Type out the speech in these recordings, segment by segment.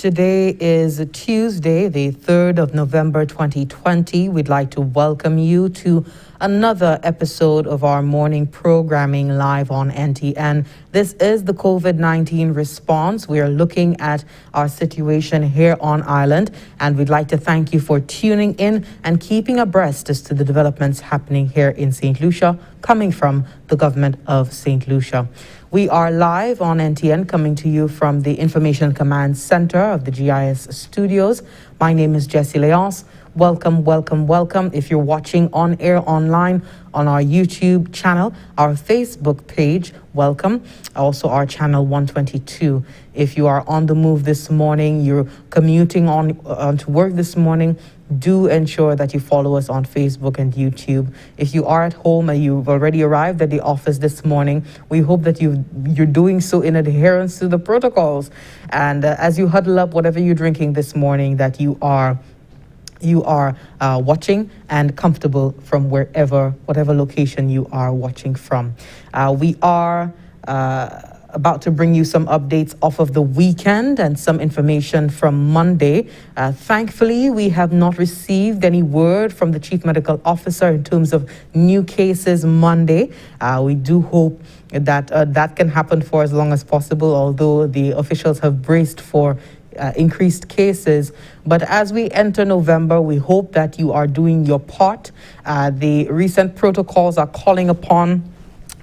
Today is Tuesday, the 3rd of November 2020. We'd like to welcome you to another episode of our morning programming live on NTN. This is the COVID-19 response. We are looking at our situation here on island, and we'd like to thank you for tuning in and keeping abreast as to the developments happening here in St. Lucia, coming from the government of St. Lucia. We are live on NTN, coming to you from the Information Command Center of the GIS Studios. My name is Jessie Leonce. Welcome, welcome, welcome. If you're watching on air online on our YouTube channel, our Facebook page, welcome. Also our channel 122. If you are on the move this morning, you're commuting on to work this morning, do ensure that you follow us on Facebook and YouTube. If you are at home and you've already arrived at the office this morning, we hope that you're doing so in adherence to the protocols. And as you huddle up, whatever you're drinking this morning, that you are watching and comfortable from whatever location you are watching from. We are about to bring you some updates off of the weekend and some information from Monday. Thankfully, we have not received any word from the Chief Medical Officer in terms of new cases Monday. We do hope that that can happen for as long as possible, although the officials have braced for increased cases. But as we enter November, we hope that you are doing your part. The recent protocols are calling upon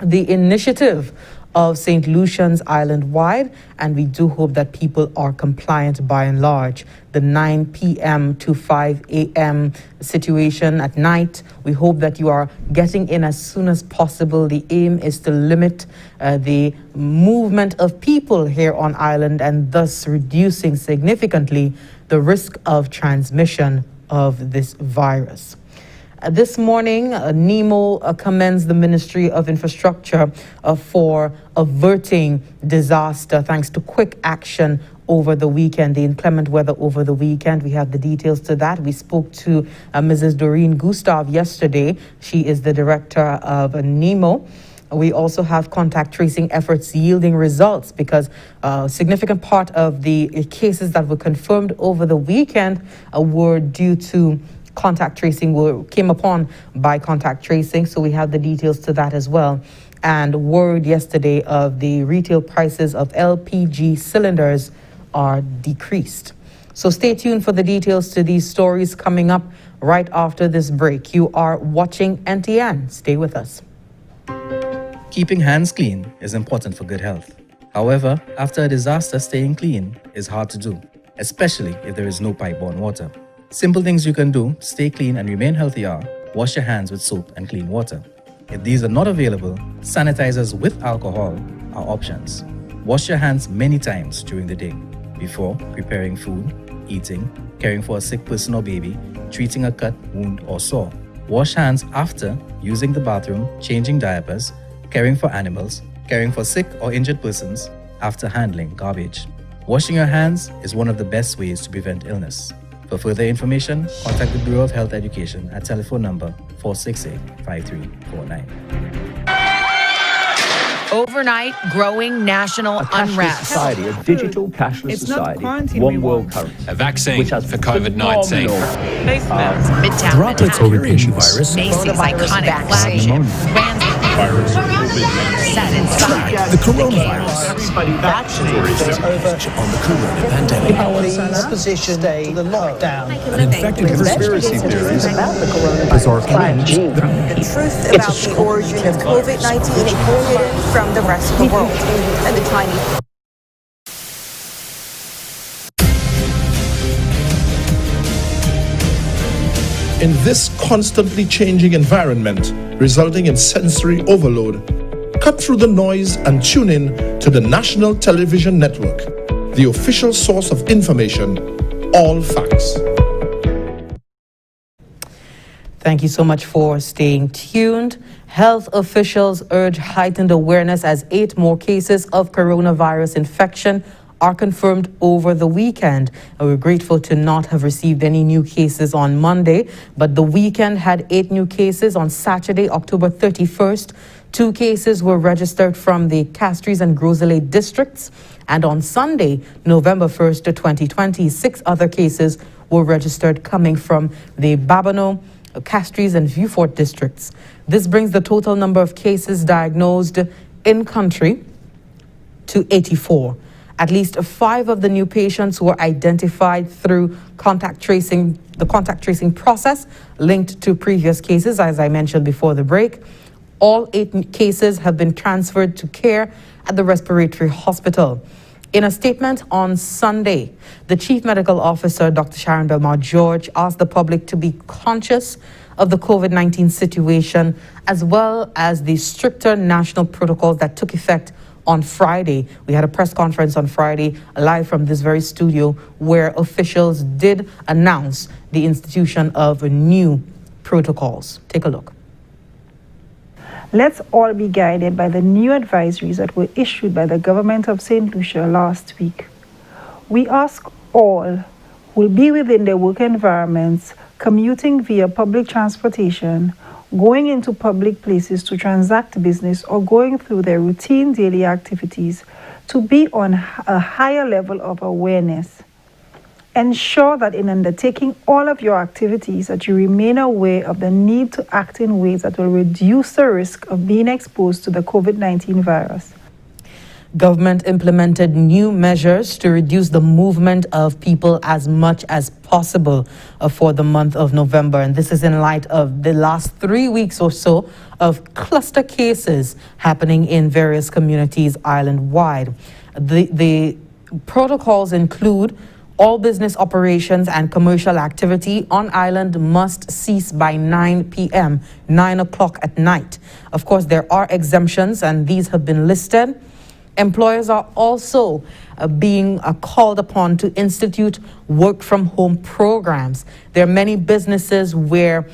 the initiative of St. Lucians island-wide, and we do hope that people are compliant by and large. The 9 p.m. to 5 a.m. situation at night, we hope that you are getting in as soon as possible. The aim is to limit the movement of people here on island and thus reducing significantly the risk of transmission of this virus. This morning, NEMO commends the Ministry of Infrastructure for averting disaster thanks to quick action over the weekend, the inclement weather over the weekend. We have the details to that. We spoke to Mrs. Doreen Gustav yesterday. She is the director of NEMO. We also have contact tracing efforts yielding results because a significant part of the cases that were confirmed over the weekend were due to contact tracing, came upon by contact tracing. So we have the details to that as well. And word yesterday of the retail prices of LPG cylinders are decreased. So stay tuned for the details to these stories coming up right after this break. You are watching NTN. Stay with us. Keeping hands clean is important for good health. However, after a disaster, staying clean is hard to do, especially if there is no pipe-borne water. Simple things you can do to stay clean and remain healthy are: wash your hands with soap and clean water. If these are not available, sanitizers with alcohol are options. Wash your hands many times during the day, before preparing food, eating, caring for a sick person or baby, treating a cut, wound, or sore. Wash hands after using the bathroom, changing diapers, caring for animals, caring for sick or injured persons, after handling garbage. Washing your hands is one of the best ways to prevent illness. For further information, contact the Bureau of Health Education at telephone number 468-5349. Overnight, growing national unrest. Society, a digital cashless society, one world currency. A vaccine for COVID-19. Midtown Droplets of virus. Macy's iconic flagship. Virus. Set inside. The coronavirus. Everybody vaccinated On the corona pandemic. opposition to the lockdown. An infected Conspiracy theories about the coronavirus. bizarre claims. The truth about the origin of COVID-19 hidden from the rest of the world. And the Chinese. In this constantly changing environment, resulting in sensory overload, cut through the noise and tune in to the National Television Network, the official source of information, all facts. Thank you so much for staying tuned. Health officials urge heightened awareness as 8 more cases of coronavirus infection are confirmed over the weekend. And we're grateful to not have received any new cases on Monday, but the weekend had 8 new cases on Saturday, October 31st. 2 cases were registered from the Castries and Grosley districts. And on Sunday, November 1st, 2020, 6 other cases were registered coming from the Babonneau, Castries and Vieux Fort districts. This brings the total number of cases diagnosed in country to 84. At least 5 of the new patients were identified through the contact tracing process linked to previous cases, as I mentioned before the break. All 8 cases have been transferred to care at the respiratory hospital. In a statement on Sunday, the Chief Medical Officer, Dr. Sharon Belmar-George, asked the public to be conscious of the COVID-19 situation, as well as the stricter national protocols that took effect on Friday. We had a press conference on Friday, live from this very studio, where officials did announce the institution of new protocols. Take a look. Let's all be guided by the new advisories that were issued by the government of St. Lucia last week. We ask all who will be within their work environments, commuting via public transportation, going into public places to transact business, or going through their routine daily activities to be on a higher level of awareness. Ensure that in undertaking all of your activities that you remain aware of the need to act in ways that will reduce the risk of being exposed to the COVID-19 virus. Government implemented new measures to reduce the movement of people as much as possible for the month of November. And this is in light of the last 3 weeks or so of cluster cases happening in various communities island-wide. The protocols include all business operations and commercial activity on island must cease by 9 p.m., 9 o'clock at night. Of course, there are exemptions, and these have been listed. Employers are also being called upon to institute work-from-home programs. There are many businesses where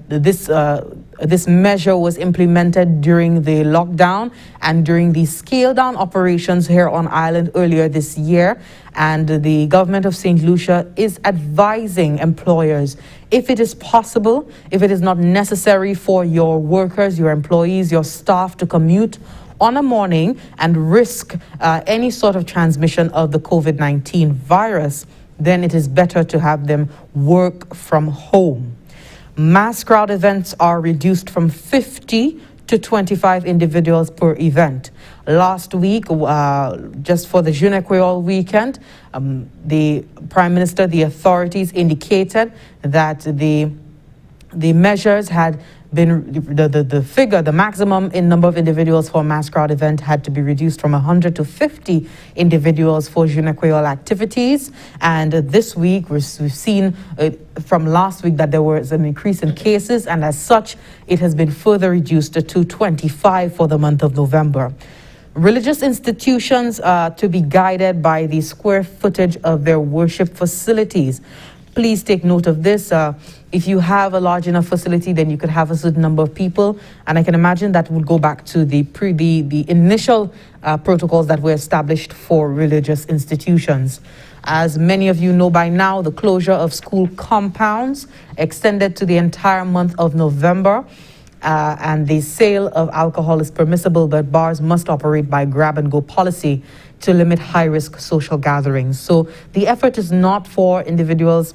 this measure was implemented during the lockdown and during the scale-down operations here on island earlier this year. And the government of St. Lucia is advising employers, if it is possible, if it is not necessary for your workers, your employees, your staff to commute on a morning and risk any sort of transmission of the COVID-19 virus, then it is better to have them work from home. Mass crowd events are reduced from 50 to 25 individuals per event. Last week, just for the Jeune Creole weekend, the Prime Minister, the authorities indicated that the measures had been, the maximum in number of individuals for a mass crowd event had to be reduced from 100 to 50 individuals for Jeune Creole activities. And this week, we've seen from last week that there was an increase in cases, and as such, it has been further reduced to 25 for the month of November. Religious institutions to be guided by the square footage of their worship facilities. Please take note of this. If you have a large enough facility, then you could have a certain number of people. And I can imagine that would go back to the initial protocols that were established for religious institutions. As many of you know by now, the closure of school compounds extended to the entire month of November. And the sale of alcohol is permissible, but bars must operate by grab-and-go policy to limit high-risk social gatherings. So the effort is not for individuals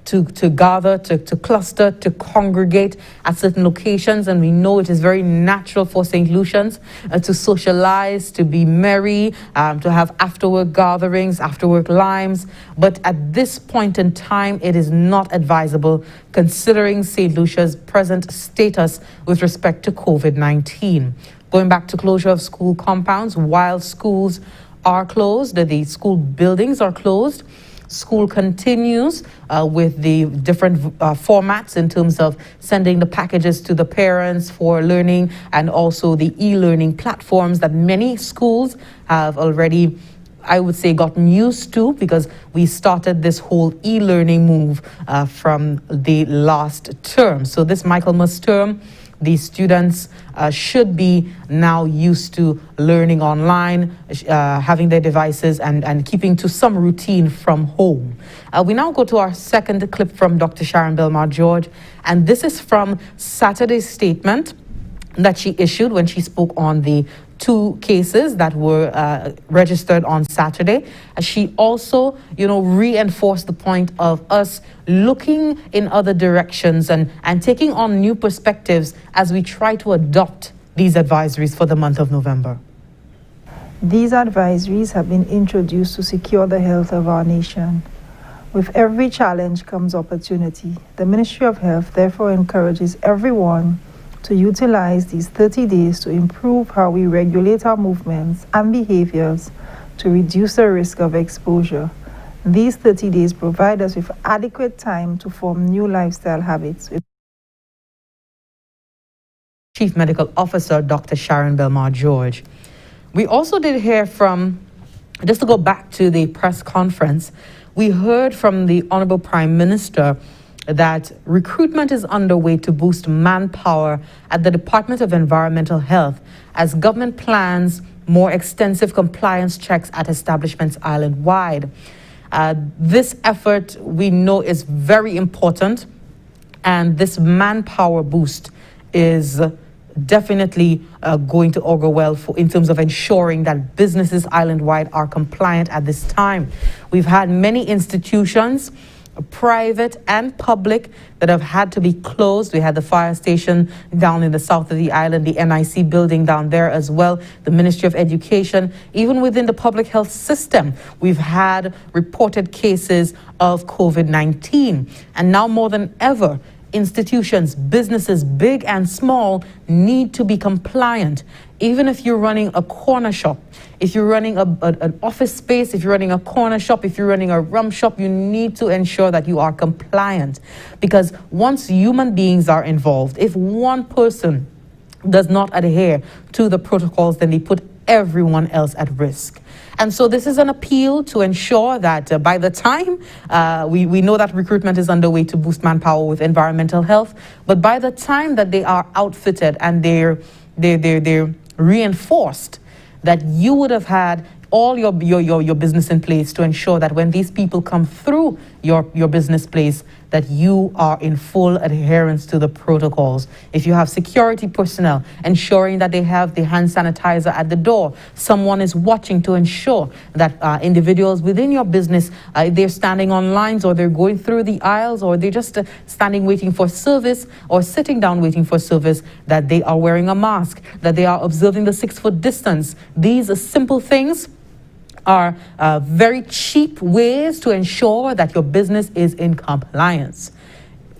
to gather, to cluster, to congregate at certain locations. And we know it is very natural for St. Lucians to socialize, to be merry, to have after-work gatherings, after-work limes. But at this point in time, it is not advisable considering St. Lucia's present status with respect to COVID-19. Going back to closure of school compounds, while schools are closed, the school buildings are closed, school continues with the different formats in terms of sending the packages to the parents for learning, and also the e-learning platforms that many schools have already, I would say, gotten used to, because we started this whole e-learning move from the last term. So this Michaelmas term, the students should be now used to learning online, having their devices and keeping to some routine from home. We now go to our second clip from Dr. Sharon Belmar-George, and this is from Saturday's statement that she issued when she spoke on the 2 cases that were registered on Saturday. She also, reinforced the point of us looking in other directions and taking on new perspectives as we try to adopt these advisories for the month of November. These advisories have been introduced to secure the health of our nation. With every challenge comes opportunity. The Ministry of Health therefore encourages everyone to utilize these 30 days to improve how we regulate our movements and behaviors to reduce the risk of exposure. These 30 days provide us with adequate time to form new lifestyle habits. Chief Medical Officer Dr. Sharon Belmar George. We also did hear from, just to go back to the press conference, we heard from the Honorable Prime Minister that recruitment is underway to boost manpower at the Department of Environmental Health as government plans more extensive compliance checks at establishments island-wide. This effort we know is very important, and this manpower boost is definitely going to augur well in terms of ensuring that businesses island-wide are compliant at this time. We've had many institutions, private and public, that have had to be closed. We had the fire station down in the south of the island, the NIC building down there as well, the Ministry of Education. Even within the public health system, we've had reported cases of COVID-19. And now more than ever, institutions, businesses, big and small, need to be compliant. Even if you're running a corner shop, if you're running an office space, if you're running a corner shop, if you're running a rum shop, you need to ensure that you are compliant. Because once human beings are involved, if one person does not adhere to the protocols, then they put everyone else at risk. And so this is an appeal to ensure that by the time we know that recruitment is underway to boost manpower with environmental health, but by the time that they are outfitted and they're reinforced, that you would have had all your business in place to ensure that when these people come through your business place, that you are in full adherence to the protocols. If you have security personnel, ensuring that they have the hand sanitizer at the door. Someone is watching to ensure that individuals within your business, they're standing on lines, or they're going through the aisles, or they're just standing waiting for service, or sitting down waiting for service, that they are wearing a mask, that they are observing the 6-foot distance. These are simple things are very cheap ways to ensure that your business is in compliance.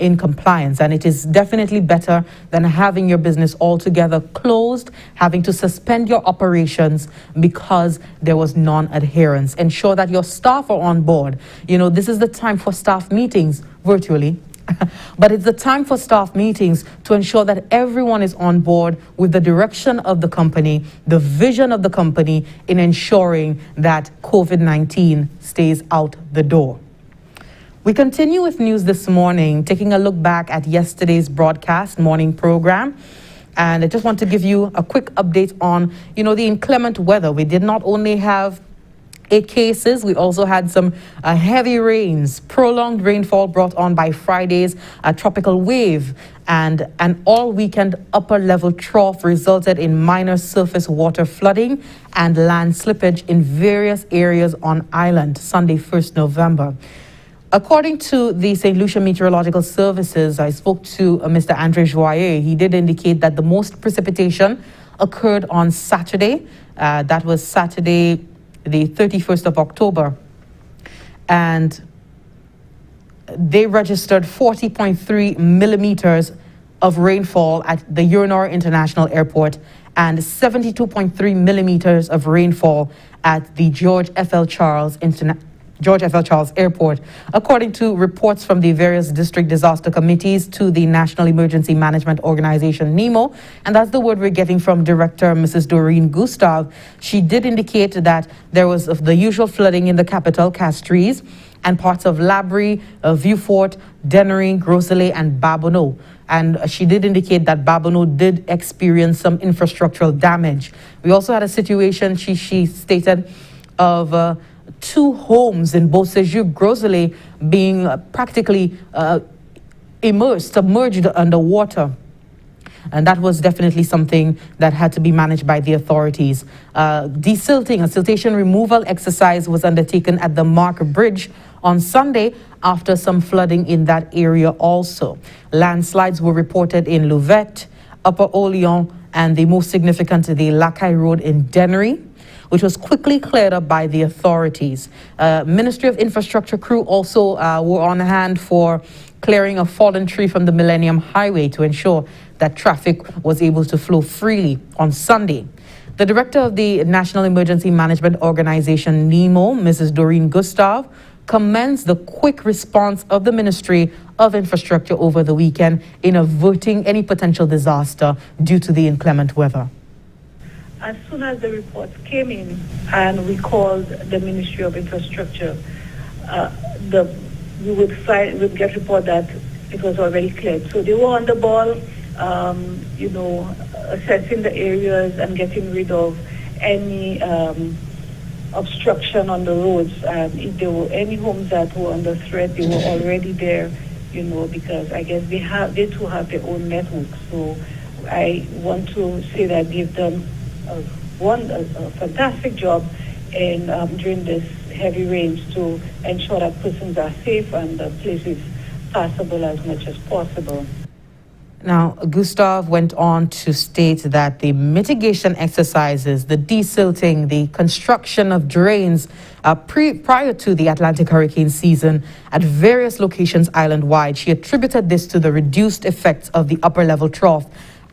And it is definitely better than having your business altogether closed, having to suspend your operations because there was non-adherence. Ensure that your staff are on board. This is the time for staff meetings virtually. But it's the time for staff meetings to ensure that everyone is on board with the direction of the company, the vision of the company, in ensuring that COVID-19 stays out the door. We continue with news this morning, taking a look back at yesterday's broadcast morning program. And I just want to give you a quick update on, the inclement weather. We did not only have 8 cases. We also had some heavy rains, prolonged rainfall brought on by Friday's tropical wave, and an all-weekend upper-level trough resulted in minor surface water flooding and land slippage in various areas on island Sunday, 1st November. According to the St. Lucia Meteorological Services, I spoke to Mr. Andre Joyer. He did indicate that the most precipitation occurred on Saturday. That was Saturday, the 31st of October, and they registered 40.3 millimeters of rainfall at the Urinor International Airport and 72.3 millimeters of rainfall at the George F. L. Charles Airport, according to reports from the various district disaster committees to the National Emergency Management Organization, NEMO. And that's the word we're getting from Director Mrs. Doreen Gustav. She did indicate that there was the usual flooding in the capital, Castries, and parts of Labrie, Vieux-Fort, Dennery, Grosley, and Babonneau. And she did indicate that Babonneau did experience some infrastructural damage. We also had a situation, she stated, of 2 homes in Beauséjour, Grosley, being practically submerged underwater. And that was definitely something that had to be managed by the authorities. Desilting, a siltation removal exercise was undertaken at the Mark Bridge on Sunday after some flooding in that area also. Landslides were reported in Louvette, Upper Oleon, and the most significant, the Lacaille Road in Dennery, which was quickly cleared up by the authorities. Ministry of Infrastructure crew also were on hand for clearing a fallen tree from the Millennium Highway to ensure that traffic was able to flow freely on Sunday. The director of the National Emergency Management Organization, NEMO, Mrs. Doreen Gustav, commends the quick response of the Ministry of Infrastructure over the weekend in averting any potential disaster due to the inclement weather. As soon as the reports came in and we called the Ministry of Infrastructure, we would get report that it was already cleared. So they were on the ball, assessing the areas and getting rid of any obstruction on the roads. If there were any homes that were under threat, they were already there, because I guess they too have their own network. So I want to say that they've done a fantastic job in during this heavy rains to ensure that persons are safe and the place is passable as much as possible. Now, Gustav went on to state that the mitigation exercises, the desilting, the construction of drains prior to the Atlantic hurricane season at various locations island-wide. She attributed this to the reduced effects of the upper level trough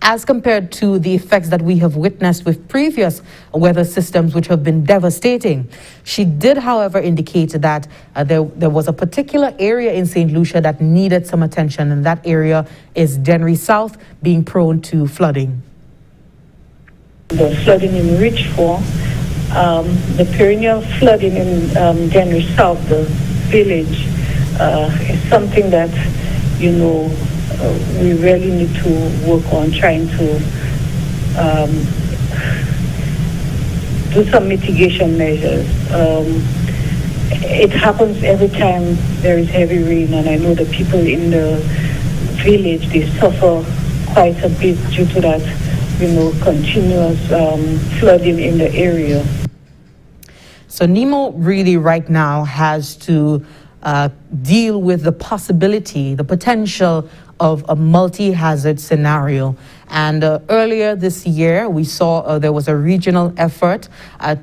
as compared to the effects that we have witnessed with previous weather systems, which have been devastating. She did, however, indicate that there was a particular area in St. Lucia that needed some attention, and that area is Dennery South, being prone to flooding. The flooding in Richford, the perennial flooding in Dennery South, the village, is something that, we really need to work on trying to do some mitigation measures. It happens every time there is heavy rain, and I know the people in the village, they suffer quite a bit due to that, continuous flooding in the area. So NEMO really right now has to deal with the possibility, the potential of a multi-hazard scenario. And earlier this year, we saw there was a regional effort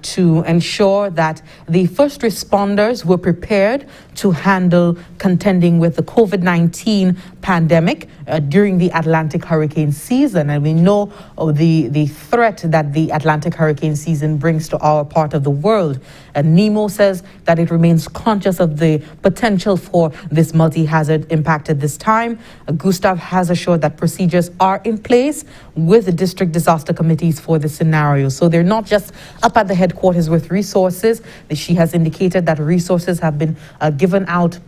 to ensure that the first responders were prepared to handle contending with the COVID-19 pandemic during the Atlantic hurricane season. And we know the threat that the Atlantic hurricane season brings to our part of the world. NEMO says that it remains conscious of the potential for this multi-hazard impact at this time. Gustav has assured that procedures are in place with the district disaster committees for the scenario. So they're not just up at the headquarters with resources. She has indicated that resources have been given out,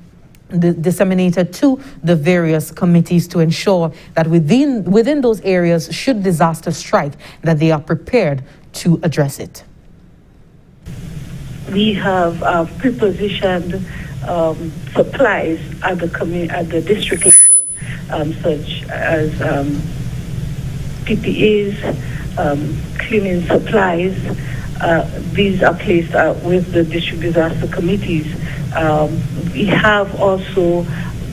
disseminated to the various committees to ensure that within those areas, should disaster strike, that they are prepared to address it. We have pre-positioned supplies at the district level, such as PPEs, cleaning supplies. These are placed with the district disaster committees. We have also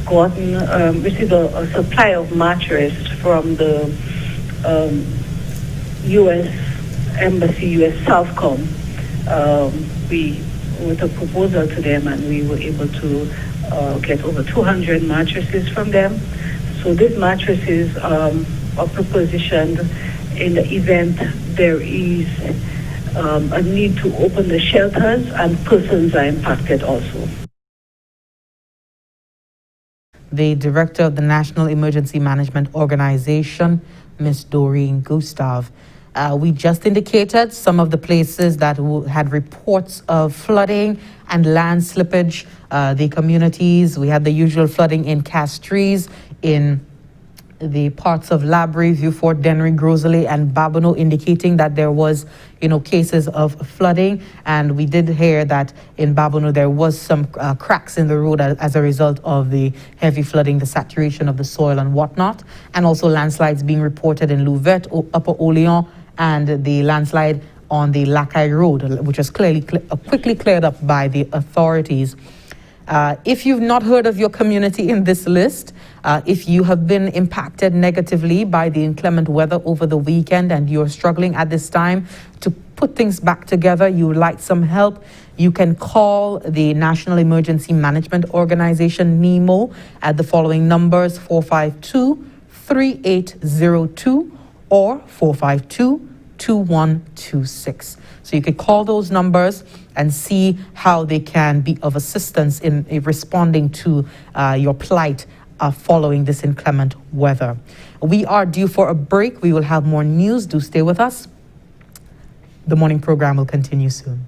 received a supply of mattress from the U.S. Embassy, U.S. Southcom. With a proposal to them, and we were able to get over 200 mattresses from them. So these mattresses are propositioned in the event there is a need to open the shelters and persons are impacted also. The director of the National Emergency Management Organization, Ms. Doreen Gustav. We just indicated some of the places that had reports of flooding and land slippage. The communities, we had the usual flooding in Castries, in the parts of Labrie, Vieux Fort, Dennery, Grosley, and Babonneau, indicating that there was, cases of flooding. And we did hear that in Babonneau there was some cracks in the road as a result of the heavy flooding, the saturation of the soil and whatnot. And also landslides being reported in Louvet, Upper Oleon, and the landslide on the Lacaille Road, which was quickly cleared up by the authorities. If you've not heard of your community in this list, if you have been impacted negatively by the inclement weather over the weekend and you're struggling at this time to put things back together, you would like some help, you can call the National Emergency Management Organization, NEMO, at the following numbers: 452-3802 or 452-2126. So you could call those numbers and see how they can be of assistance in responding to your plight following this inclement weather. We are due for a break. We will have more news. Do stay with us. The morning program will continue soon.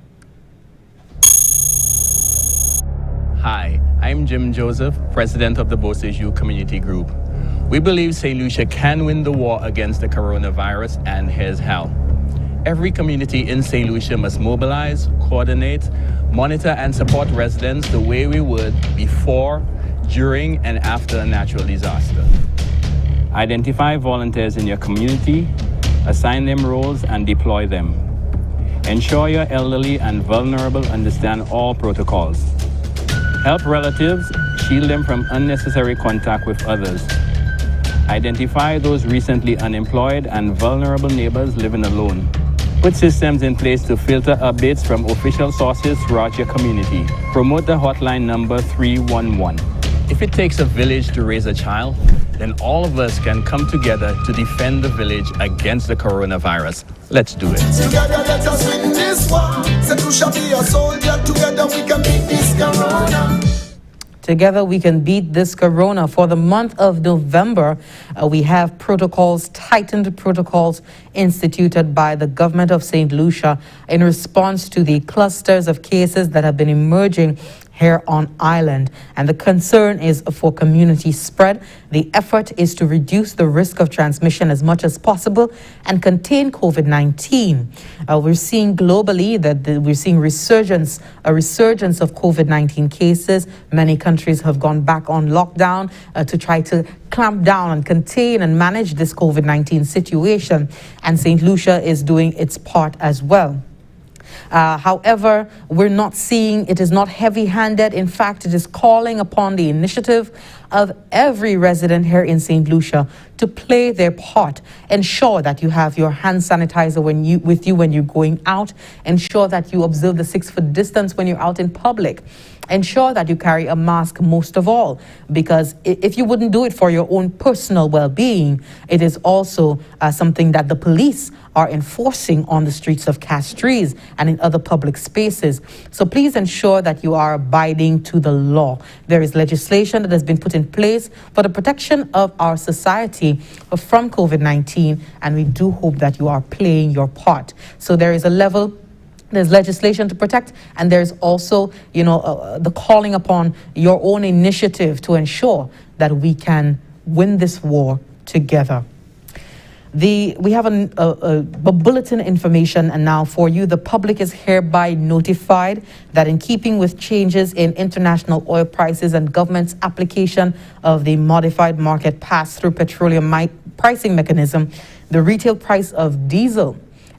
Hi, I'm Jim Joseph, president of the Beausejour Community Group. We believe St. Lucia can win the war against the coronavirus, and here's how. Every community in St. Lucia must mobilize, coordinate, monitor, and support residents the way we would before, during, and after a natural disaster. Identify volunteers in your community, assign them roles, and deploy them. Ensure your elderly and vulnerable understand all protocols. Help relatives, shield them from unnecessary contact with others. Identify those recently unemployed and vulnerable neighbors living alone. Put systems in place to filter updates from official sources throughout your community. Promote the hotline number 311. If it takes a village to raise a child, then all of us can come together to defend the village against the coronavirus. Let's do it. Together let us win this war. Say you shall be a soldier. Together we can beat this corona. Together we can beat this corona. For the month of November, we have tightened protocols instituted by the government of St. Lucia in response to the clusters of cases that have been emerging here on island. And the concern is for community spread. The effort is to reduce the risk of transmission as much as possible and contain COVID-19. We're seeing globally that we're seeing a resurgence of COVID-19 cases. Many countries have gone back on lockdown to try to clamp down and contain and manage this COVID-19 situation. And St. Lucia is doing its part as well. However, we're not seeing, it is not heavy-handed. In fact, it is calling upon the initiative of every resident here in St. Lucia to play their part. Ensure that you have your hand sanitizer with you when you're going out. Ensure that you observe the 6-foot distance when you're out in public. Ensure that you carry a mask most of all, because if you wouldn't do it for your own personal well-being, it is also something that the police are enforcing on the streets of Castries and in other public spaces. So please ensure that you are abiding to the law. There is legislation that has been put in place for the protection of our society from COVID-19, and we do hope that you are playing your part. So there's legislation to protect, and there's also, the calling upon your own initiative to ensure that we can win this war together. We have a bulletin information and now for you. The public is hereby notified that in keeping with changes in international oil prices and government's application of the modified market pass-through petroleum pricing mechanism, the retail price of diesel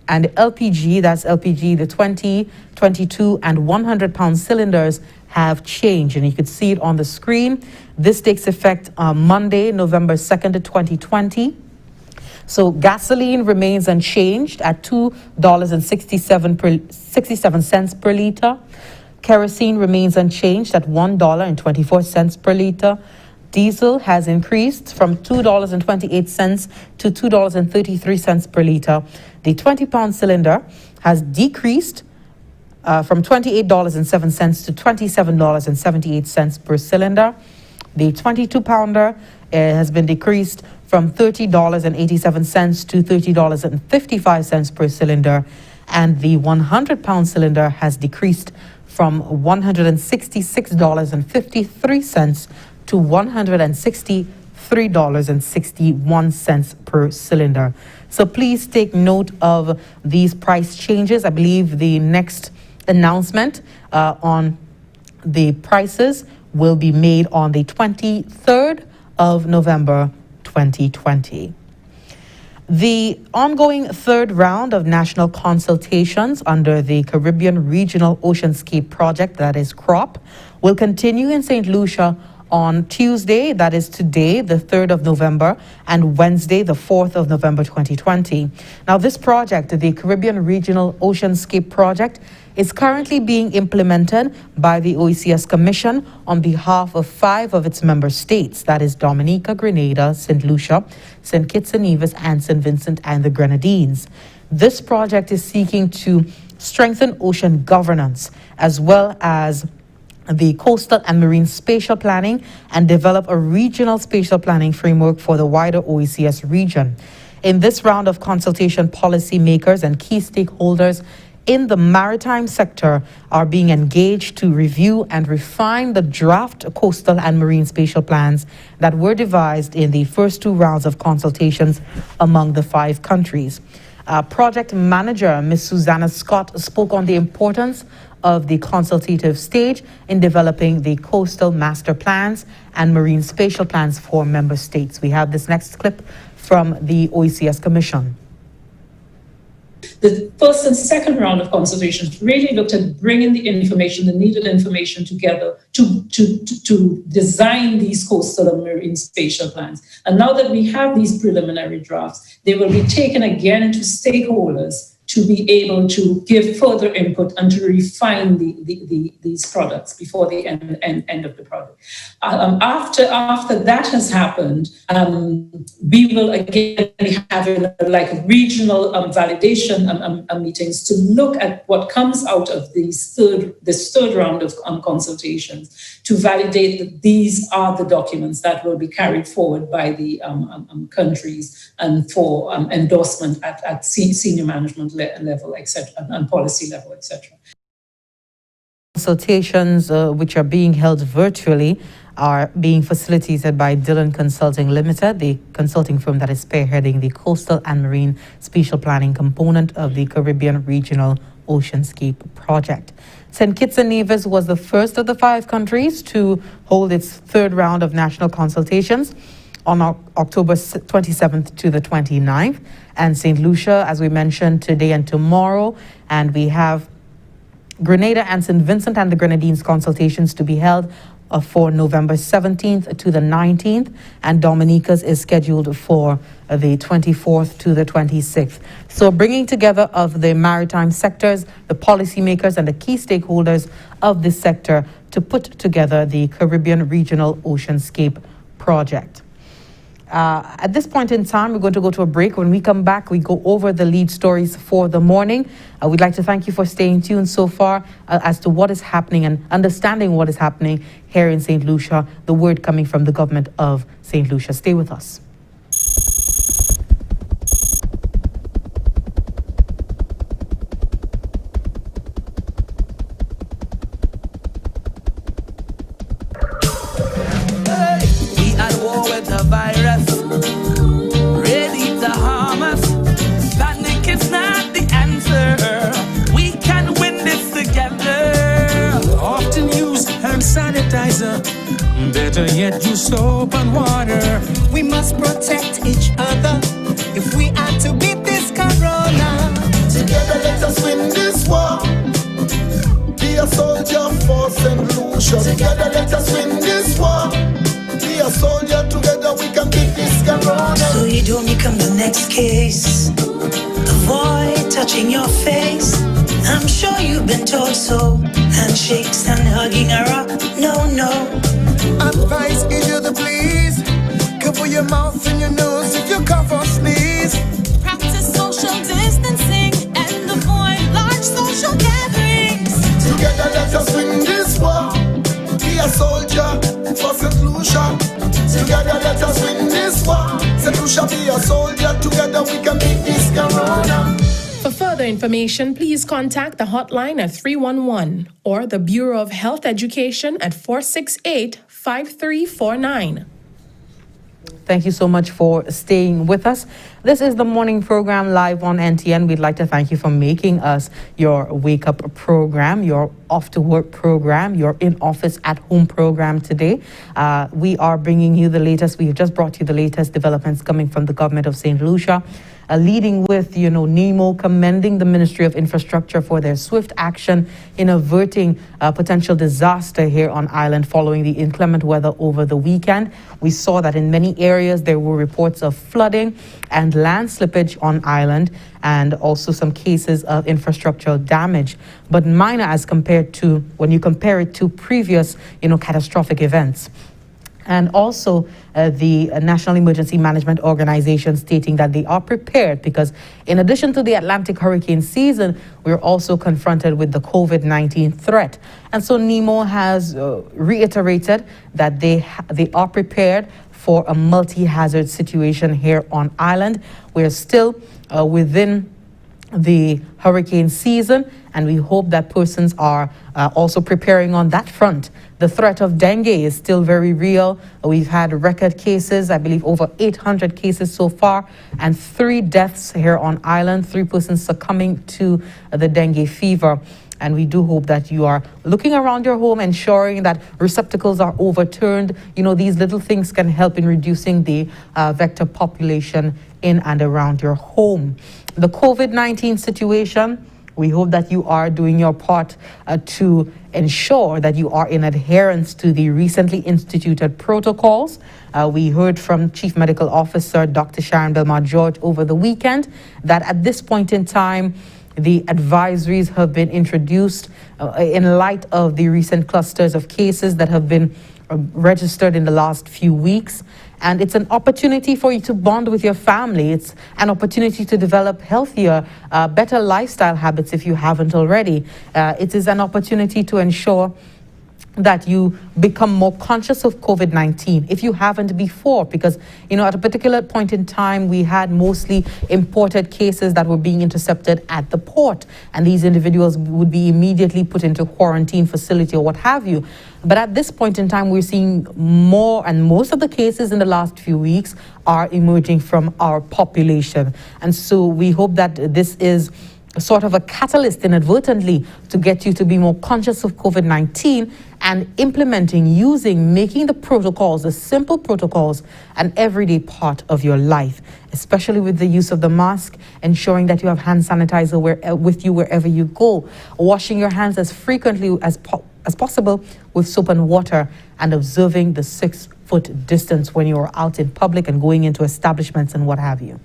and LPG, that's LPG, the 20, 22 and 100-pound cylinders have changed, and you could see it on the screen. This takes effect Monday, November 2nd, 2020. So gasoline remains unchanged at $2.67 per liter. Kerosene remains unchanged at $1.24 per liter. Diesel has increased from $2.28 to $2.33 per liter. The 20-pound cylinder has decreased from $28.07 to $27.78 per cylinder. The 22-pounder has been decreased from $30.87 to $30.55 per cylinder. And the 100-pound cylinder has decreased from $166.53 to $163 $3.61 per cylinder. So please take note of these price changes. I believe the next announcement on the prices will be made on the 23rd of November 2020. The ongoing third round of national consultations under the Caribbean Regional Oceanscape project, that is CROP, will continue in St. Lucia on Tuesday, that is today, the 3rd of November, and Wednesday, the 4th of November 2020. Now, this project, the Caribbean Regional Oceanscape project, is currently being implemented by the OECS Commission on behalf of 5 of its member states, that is Dominica, Grenada, St. Lucia, St. Kitts and Nevis, and St. Vincent and the Grenadines. This project is seeking to strengthen ocean governance, as well as the coastal and marine spatial planning, and develop a regional spatial planning framework for the wider OECS region. In this round of consultation, policymakers and key stakeholders in the maritime sector are being engaged to review and refine the draft coastal and marine spatial plans that were devised in the first 2 rounds of consultations among the 5 countries. Project manager Ms. Susanna Scott spoke on the importance of the consultative stage in developing the coastal master plans and marine spatial plans for member states. We have this next clip from the OECS Commission. The first and second round of consultations really looked at bringing the information, the needed information together to design these coastal and marine spatial plans. And now that we have these preliminary drafts, they will be taken again into stakeholders to be able to give further input and to refine these products before the end of the project. After that has happened, we will again be having like regional validation meetings to look at what comes out of this third round of consultations, to validate that these are the documents that will be carried forward by the countries and for endorsement at senior management level, etc., and policy level, etc. Consultations which are being held virtually are being facilitated by Dillon Consulting Limited, the consulting firm that is spearheading the coastal and marine spatial planning component of the Caribbean Regional Oceanscape project. St. Kitts and Nevis was the first of the 5 countries to hold its third round of national consultations on October 27th to the 29th, and St. Lucia, as we mentioned, today and tomorrow, and we have Grenada and St. Vincent and the Grenadines consultations to be held for November 17th to the 19th, and Dominica's is scheduled for the 24th to the 26th. So bringing together of the maritime sectors, the policymakers and the key stakeholders of this sector to put together the Caribbean Regional Oceanscape project. At this point in time, we're going to go to a break. When we come back, we go over the lead stories for the morning. We'd like to thank you for staying tuned so far as to what is happening and understanding what is happening here in St. Lucia, the word coming from the government of St. Lucia. Stay with us. Better yet, use soap and water. We must protect each other if we are to beat this corona. Together let us win this war. Be a soldier for St. Lucia. Together let us win this war. Be a soldier, together we can beat this corona. So you don't become the next case. Avoid touching your face. I'm sure you've been told so. Handshakes and hugging a rock, no, no. Advice is you to please. Cover your mouth and your nose if you cough or sneeze. Practice social distancing and avoid large social gatherings. Together let us win this war. Be a soldier for St. Lucia. Together let us win this war. St. Lucia, be a soldier. Together we can beat this corona. For further information, please contact the hotline at 311 or the Bureau of Health Education at 468-5349. Thank you so much for staying with us. This is the morning program live on NTN. We'd like to thank you for making us your wake up program, your off to work program, your in office at home program today. We are bringing you the latest. We've just brought you the latest developments coming from the government of St. Lucia. Leading with, NEMO commending the Ministry of Infrastructure for their swift action in averting potential disaster here on island following the inclement weather over the weekend. We saw that in many areas there were reports of flooding and land slippage on island, and also some cases of infrastructural damage, but minor as compared to when you compare it to previous, catastrophic events. And also the National Emergency Management Organization stating that they are prepared because in addition to the Atlantic hurricane season, we're also confronted with the COVID-19 threat. And so NEMO has reiterated that they are prepared for a multi-hazard situation here on island. We're still within the hurricane season, and we hope that persons are also preparing on that front. The threat of dengue is still very real. We've had record cases, I believe over 800 cases so far, and 3 deaths here on island, 3 persons succumbing to the dengue fever. And we do hope that you are looking around your home, ensuring that receptacles are overturned. These little things can help in reducing the vector population in and around your home. The COVID-19 situation, we hope that you are doing your part to ensure that you are in adherence to the recently instituted protocols. We heard from Chief Medical Officer Dr. Sharon Belmar-George over the weekend that at this point in time, the advisories have been introduced in light of the recent clusters of cases that have been registered in the last few weeks. And it's an opportunity for you to bond with your family. It's an opportunity to develop healthier, better lifestyle habits if you haven't already. It is an opportunity to ensure that you become more conscious of COVID-19 if you haven't before, because at a particular point in time we had mostly imported cases that were being intercepted at the port, and these individuals would be immediately put into quarantine facility or what have you. But at this point in time we're seeing more, and most of the cases in the last few weeks are emerging from our population, and so we hope that this is sort of a catalyst inadvertently to get you to be more conscious of COVID-19 and making the protocols, the simple protocols, an everyday part of your life, especially with the use of the mask, ensuring that you have hand sanitizer with you wherever you go, washing your hands as frequently as possible with soap and water, and observing the 6-foot distance when you're out in public and going into establishments and what have you.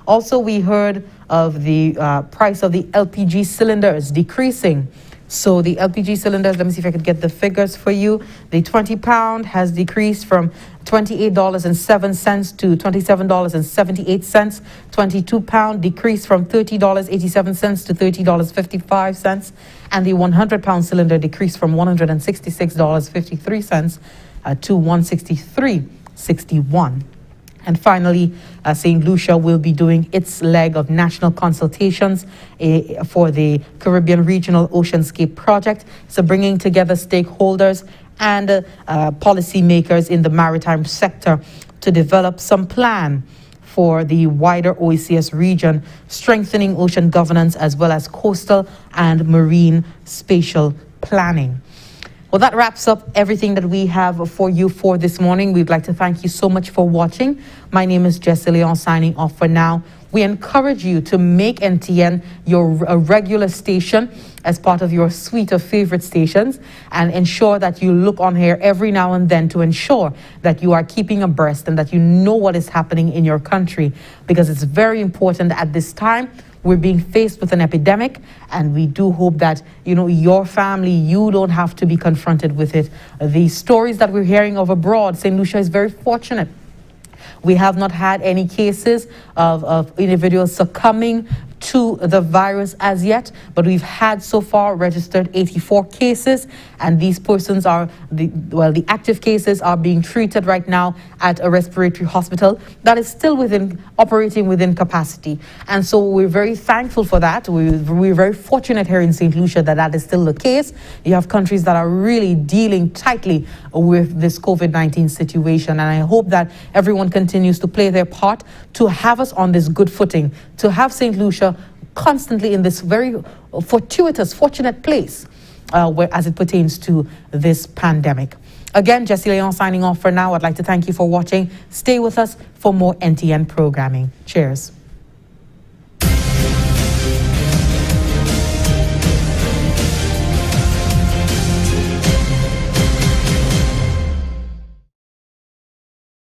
Also, we heard of the price of the LPG cylinders decreasing. So the LPG cylinders, let me see if I could get the figures for you. The 20-pound has decreased from $28.07 to $27.78. 22-pound decreased from $30.87 to $30.55. And the 100-pound cylinder decreased from $166.53 to $163.61. And finally, St. Lucia will be doing its leg of national consultations for the Caribbean Regional Oceanscape project. So bringing together stakeholders and policymakers in the maritime sector to develop some plan for the wider OECS region, strengthening ocean governance as well as coastal and marine spatial planning. Well, that wraps up everything that we have for you for this morning. We'd like to thank you so much for watching. My name is Jessie Leon, signing off for now. We encourage you to make NTN your regular station as part of your suite of favorite stations, and ensure that you look on here every now and then to ensure that you are keeping abreast and that you know what is happening in your country, because it's very important at this time. We're being faced with an epidemic, and we do hope that, your family, you don't have to be confronted with it. The stories that we're hearing of abroad, St. Lucia is very fortunate. We have not had any cases of individuals succumbing to the virus as yet, but we've had so far registered 84 cases, and these persons are, the active cases are being treated right now at a respiratory hospital that is still operating within capacity. And so we're very thankful for that. We're very fortunate here in St. Lucia that is still the case. You have countries that are really dealing tightly with this COVID-19 situation, and I hope that everyone continues to play their part to have us on this good footing, to have St. Lucia constantly in this very fortunate place as it pertains to this pandemic. Again, Jessie Leon signing off for now. I'd like to thank you for watching. Stay with us for more NTN programming. Cheers.